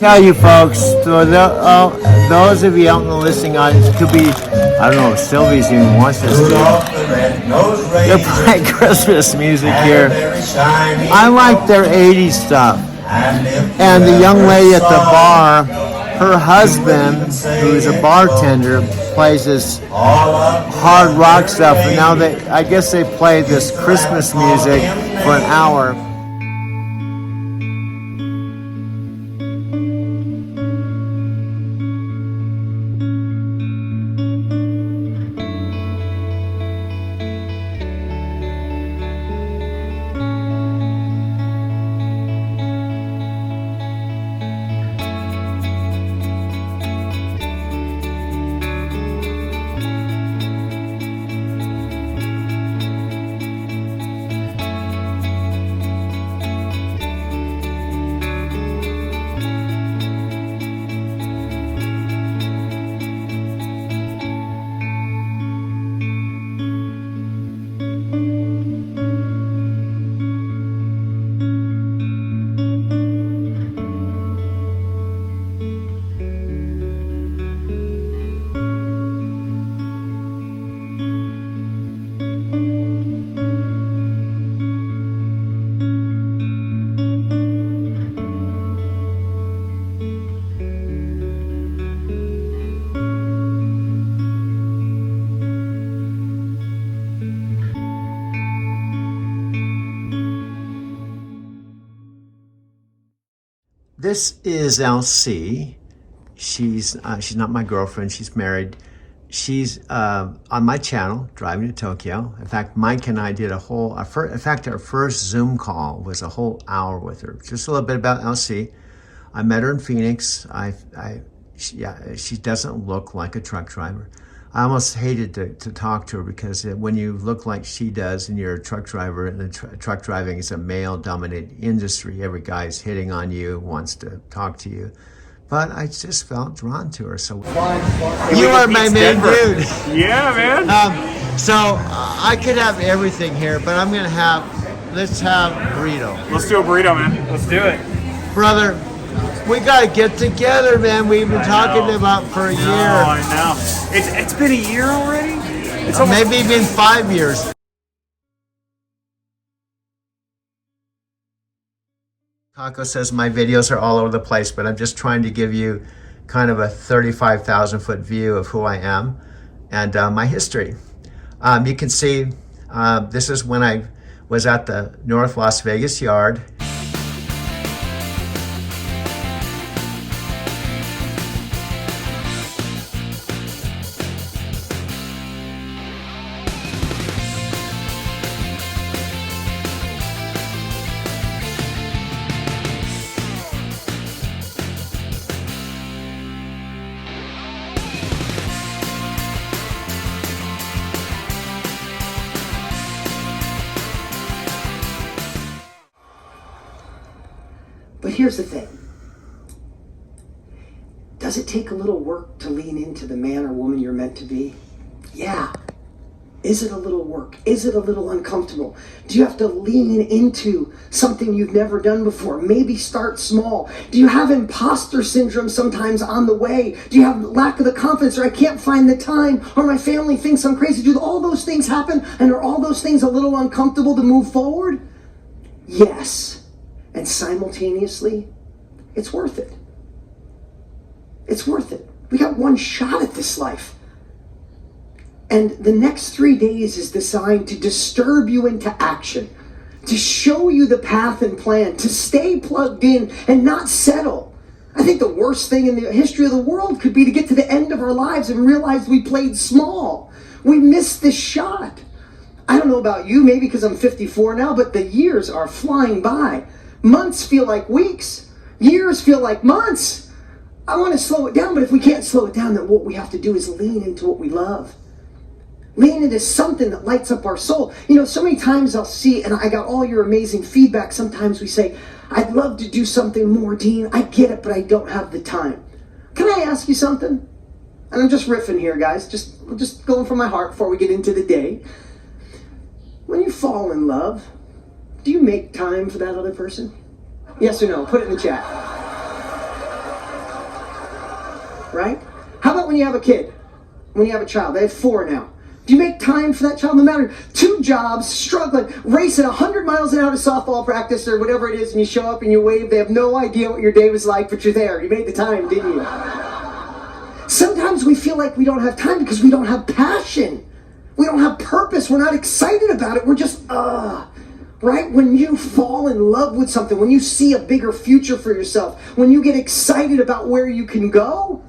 Tell you folks, so those of you out in the listening audience, could be, I don't know if Sylvie's even watched this. They're playing Christmas music here. I like their 80s stuff. And the young lady at the bar, her husband, who's a bartender, plays this hard rock stuff. And now I guess they play this Christmas music for an hour. This is Elsie. She's not my girlfriend. She's married. She's on my channel, Driving to Tokyo. In fact, Mike and I did our first Zoom call was a whole hour with her. Just a little bit about Elsie. I met her in Phoenix. She doesn't look like a truck driver. I almost hated to talk to her because when you look like she does and you're a truck driver, and truck driving is a male-dominated industry, every guy's hitting on you, wants to talk to you. But I just felt drawn to her. So you are my main dude. Yeah, man. So I could have everything here, but let's have burrito. Let's do a burrito, man. Let's do it. Brother, we got to get together, man. We've been talking about for a year. I know. It's been a year already? It's maybe even 5 years. Kako says my videos are all over the place, but I'm just trying to give you kind of a 35,000 foot view of who I am and my history. You can see this is when I was at the North Las Vegas Yard. But here's the thing. Does it take a little work to lean into the man or woman you're meant to be? Yeah. Is it a little work? Is it a little uncomfortable? Do you have to lean into something you've never done before? Maybe start small. Do you have imposter syndrome sometimes on the way? Do you have lack of the confidence, or I can't find the time, or my family thinks I'm crazy? Do all those things happen, and are all those things a little uncomfortable to move forward? Yes. And simultaneously, it's worth it. It's worth it. We got one shot at this life. And the next 3 days is designed to disturb you into action, to show you the path and plan, to stay plugged in and not settle. I think the worst thing in the history of the world could be to get to the end of our lives and realize we played small. We missed this shot. I don't know about you, maybe because I'm 54 now, but the years are flying by. Months feel like weeks. Years feel like months. I want to slow it down, but if we can't slow it down, then what we have to do is lean into what we love. Lean into something that lights up our soul. You know, so many times I'll see, and I got all your amazing feedback, sometimes we say, I'd love to do something more, Dean. I get it, but I don't have the time. Can I ask you something? And I'm just riffing here, guys. Just going from my heart before we get into the day. When you fall in love, do you make time for that other person? Yes or no? Put it in the chat. right? How about when you have a kid? When you have a child, they have 4 now. Do you make time for that child? No matter 2 jobs, struggling, racing 100 miles an hour to softball practice or whatever it is, and you show up and you wave, they have no idea what your day was like, but you're there. You made the time, didn't you? Sometimes we feel like we don't have time because we don't have passion. We don't have purpose. We're not excited about it. We're just, right? When you fall in love with something, when you see a bigger future for yourself, when you get excited about where you can go,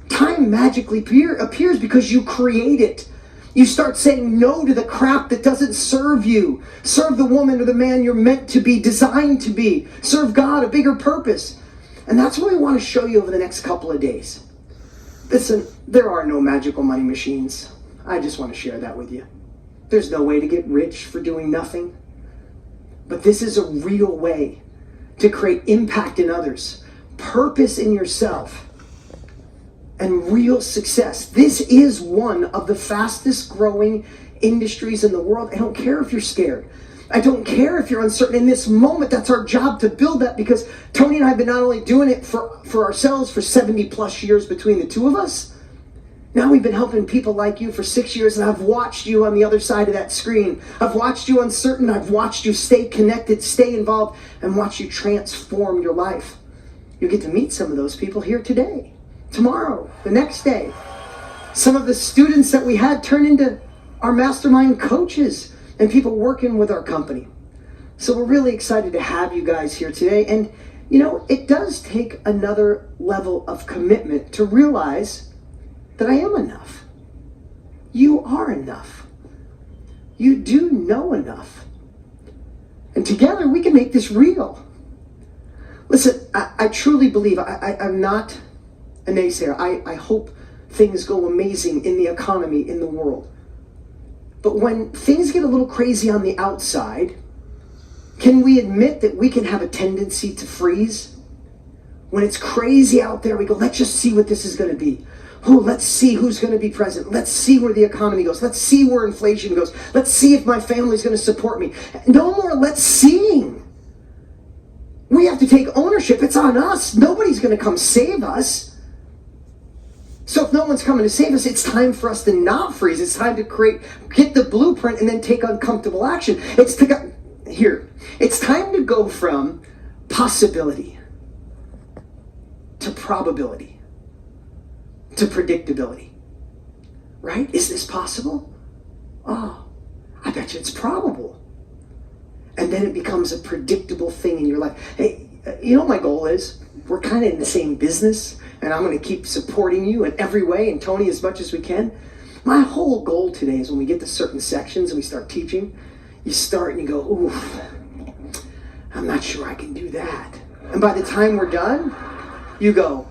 time magically appears because you create it. You start saying no to the crap that doesn't serve you. Serve the woman or the man you're meant to be, designed to be. Serve God, a bigger purpose. And that's what we want to show you over the next couple of days. Listen, there are no magical money machines. I just want to share that with you. There's no way to get rich for doing nothing. But this is a real way to create impact in others, purpose in yourself, and real success. This is one of the fastest growing industries in the world. I don't care if you're scared. I don't care if you're uncertain. In this moment, that's our job to build that, because Tony and I have been not only doing it for ourselves for 70 plus years between the two of us. Now we've been helping people like you for 6 years, and I've watched you on the other side of that screen. I've watched you uncertain. I've watched you stay connected, stay involved, and watch you transform your life. You get to meet some of those people here today, tomorrow, the next day. Some of the students that we had turn into our mastermind coaches and people working with our company. So we're really excited to have you guys here today. And, you know, it does take another level of commitment to realize that I am enough. You are enough. You do know enough. And together we can make this real. Listen, I truly believe, I'm not a naysayer. I hope things go amazing in the economy, in the world. But when things get a little crazy on the outside, can we admit that we can have a tendency to freeze? When it's crazy out there, we go, let's just see what this is going to be. Oh, let's see who's going to be president. Let's see where the economy goes. Let's see where inflation goes. Let's see if my family's going to support me. No more let's seeing. We have to take ownership. It's on us. Nobody's going to come save us. So if no one's coming to save us, it's time for us to not freeze. It's time to get the blueprint and then take uncomfortable action. It's time to go from possibility to probability to predictability. Right? Is this possible? Oh, I bet you it's probable. And then it becomes a predictable thing in your life. Hey, you know what my goal is? We're kind of in the same business, and I'm going to keep supporting you in every way, and Tony as much as we can. My whole goal today is when we get to certain sections and we start teaching, you start and you go, oof, I'm not sure I can do that. And by the time we're done, you go,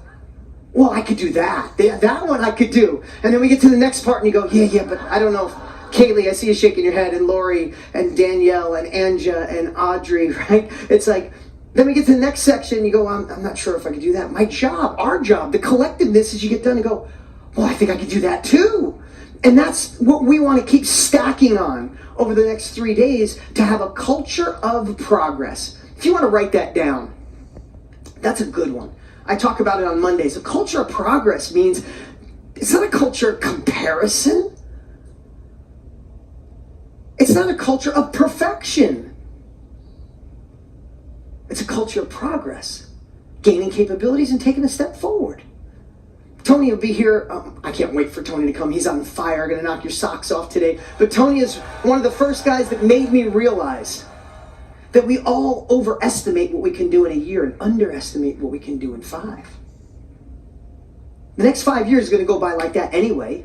well, I could do that. That one I could do. And then we get to the next part and you go, yeah, but I don't know. Kaylee, I see you shaking your head, and Lori, and Danielle, and Anja, and Audrey, right? It's like, then we get to the next section and you go, I'm not sure if I could do that. My job, our job, the collectiveness is you get done and go, well, I think I could do that too. And that's what we want to keep stacking on over the next 3 days to have a culture of progress. If you want to write that down, that's a good one. I talk about it on Mondays. A culture of progress means it's not a culture of comparison. It's not a culture of perfection. It's a culture of progress, gaining capabilities and taking a step forward. Tony will be here. I can't wait for Tony to come. He's on fire, going to knock your socks off today. But Tony is one of the first guys that made me realize that we all overestimate what we can do in a year and underestimate what we can do in 5. The next 5 years is going to go by like that anyway.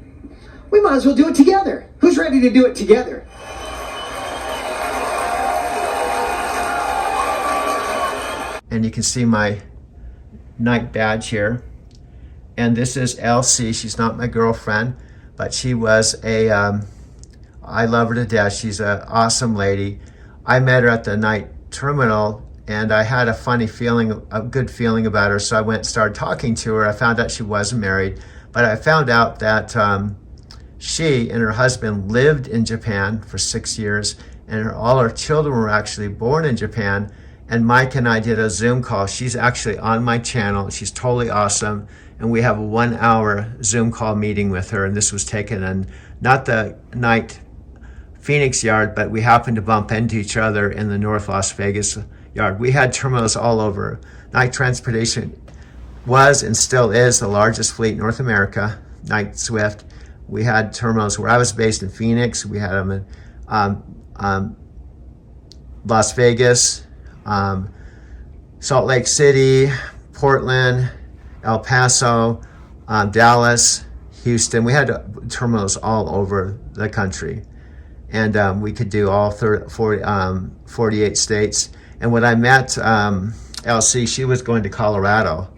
We might as well do it together. Who's ready to do it together? And you can see my night badge here. And this is Elsie. She's not my girlfriend, but she was I love her to death. She's an awesome lady. I met her at the night terminal, and I had a good feeling about her, so I went and started talking to her. I found out she wasn't married, but I found out that she and her husband lived in Japan for 6 years, and all her children were actually born in Japan, and Mike and I did a Zoom call. She's actually on my channel. She's totally awesome. And we have a 1 hour Zoom call meeting with her. And this was taken in not the night Phoenix yard, but we happened to bump into each other in the North Las Vegas yard. We had terminals all over. Knight Transportation was and still is the largest fleet in North America, Knight Swift. We had terminals where I was based in Phoenix. We had them in Las Vegas, Salt Lake City, Portland, El Paso, Dallas, Houston. We had terminals all over the country. And we could do all 48 states. And when I met LC, she was going to Colorado.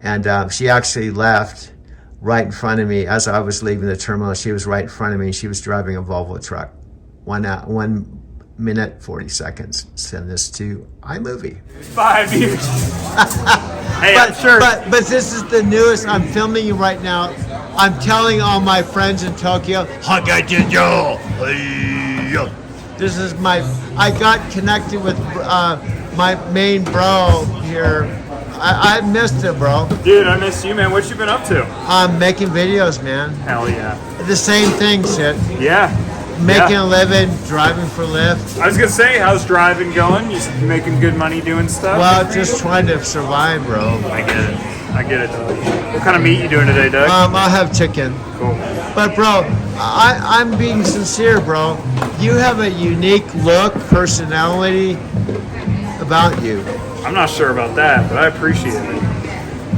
And she actually left right in front of me as I was leaving the terminal. She was right in front of me. She was driving a Volvo truck. 1 minute, 40 seconds. Send this to iMovie. 5 years. Hey, I'm sure. But this is the newest. I'm filming you right now. I'm telling all my friends in Tokyo, this is I got connected with my main bro here. I missed it, bro. Dude, I miss you, man. What you been up to? I'm making videos, man. Hell yeah. The same thing, shit. Yeah. Making Yeah. a living, driving for Lyft. I was gonna say, how's driving going? You making good money doing stuff? Well, just trying to survive, bro. I get it. I get it, Doug. What kind of meat you doing today, Doug? I'll have chicken. Cool. But bro, I'm being sincere, bro. You have a unique look, personality about you. I'm not sure about that, but I appreciate it.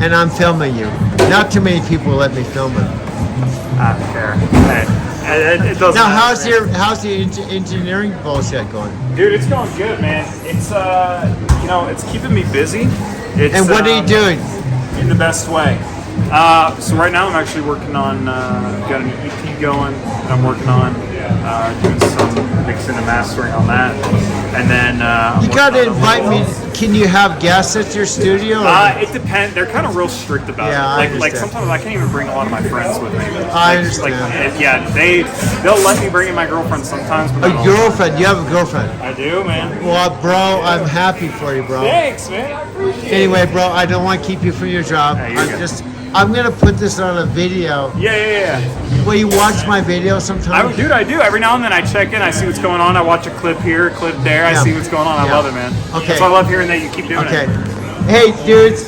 And I'm filming you. Not too many people let me film it. I don't care. Hey, it doesn't Now, matter. how's the engineering bullshit going? Dude, it's going good, man. It's it's keeping me busy. It's, And what are you doing? in the best way? So right now I'm actually working on got an EP going that I'm working on, doing some mixing and mastering on that, and then I'm You working gotta on a invite little- me. Can you have guests at your studio? It depends. They're kind of real strict about Yeah, I it. Like understand. sometimes I can't even bring a lot of my friends with me. I Like, understand. they'll let me bring in my girlfriend sometimes. But A not all the time. girlfriend? You have a girlfriend? I do, man. Well, bro, I'm happy for you, bro. Thanks, man. I appreciate it. Anyway, bro, I don't want to keep you from your job. Hey, you're good. I'm gonna put this on a video. Yeah. Will you watch my video sometime? I do. Every now and then I check in. I see what's going on. I watch a clip here, a clip there. I Yeah. see what's going on. I Yeah. love it, man. Okay. That's why I love hearing that you keep doing Okay. it. Hey, dudes.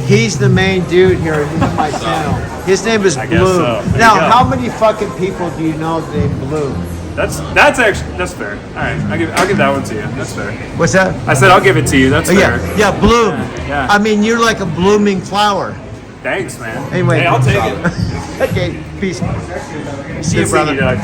He's the main dude here. He's on my channel. His name is I guess Blue. so. There Now, you go. how many fucking people do you know named Blue? That's actually fair. All right, I'll give that one to you. That's fair. What's that? I said I'll give it to you. That's Oh, fair. yeah, bloom. Yeah. I mean, you're like a blooming flower. Thanks, man. Anyway, hey, I'll take it. Okay, peace. See you, Good seeing brother. you, Doug.